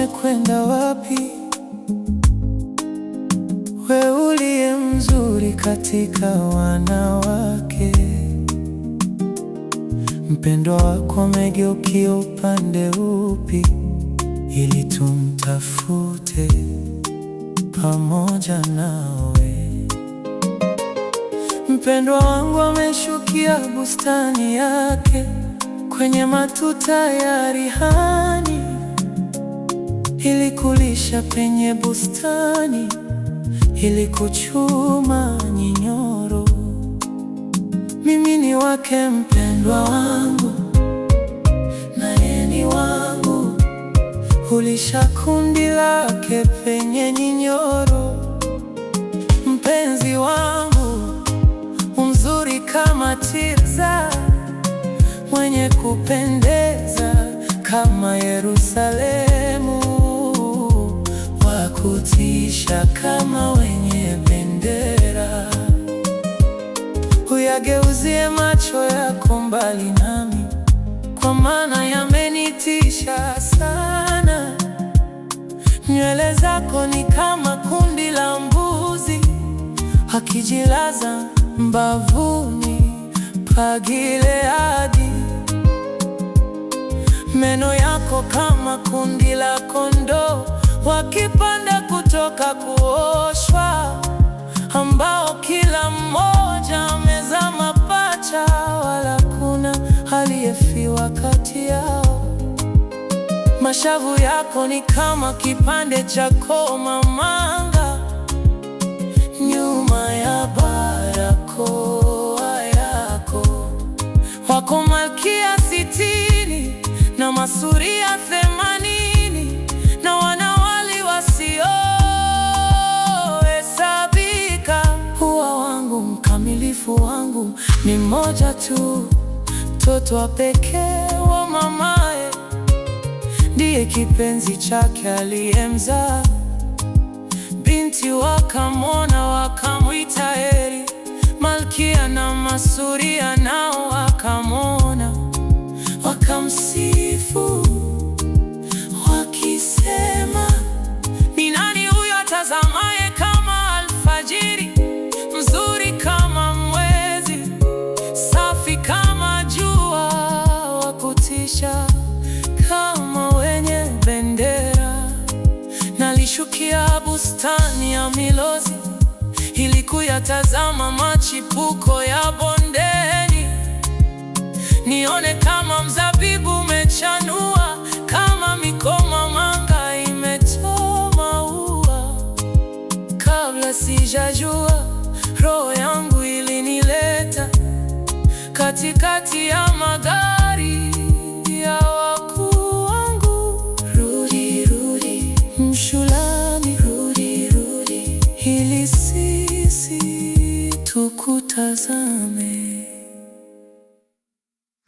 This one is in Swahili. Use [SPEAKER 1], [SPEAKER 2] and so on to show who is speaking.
[SPEAKER 1] umekwenda wapi? We uliye mzuri katika wanawake, mpendwa wako amegeukia upande upi, ili tumtafute pamoja nawe? Mpendwa wangu ameshukia bustani yake kwenye matuta ya rihani, ili kulisha penye bustani, ili kuchuma nyinyoro. Mimi ni wake mpendwa wangu, naye ni wangu, hulisha kundi lake penye nyinyoro. Mpenzi wangu mzuri kama Tirza, mwenye kupendeza kama Yerusalemu, wa kutisha kama wenye bendera. Uyageuzie macho yako mbali nami, kwa maana yamenitisha sana. Nywele zako ni kama kundi la mbuzi, akijilaza mbavuni pa Gileadi. Meno yako kama kundi la kondoo, wakipanda kutoka kuoshwa, ambao kila mmoja amezaa mapacha, wala kuna aliyefiwa kati yao. Mashavu yako ni kama kipande cha komamanga, nyuma ya barakoa yako wako malkia 60 na masuria 80 na wanawali wasiohesabika. Hua wangu mkamilifu wangu ni mmoja tu, mtoto wa pekee wa mamaye, ndiye kipenzi chake aliyemzaa. Binti wakamwona wakamwita heri, malkia na masuria nao wakamwona wakamsifu, wakisema, ni nani huyo atazamaye kama alfajiri, mzuri kama mwezi, safi kama jua, wa kutisha kama wenye bendera. Nalishukia bustani ya milozi, ili kuyatazama machipuko ya bondeni, nione kama mzabibu umechanua, kama mikomamanga imetoa maua. Kabla sijajua, roho yangu ilinileta katikati ya magari ya wakuu wangu. Rudi, rudi Mshulami, rudi, rudi, ili sisi tukutazame.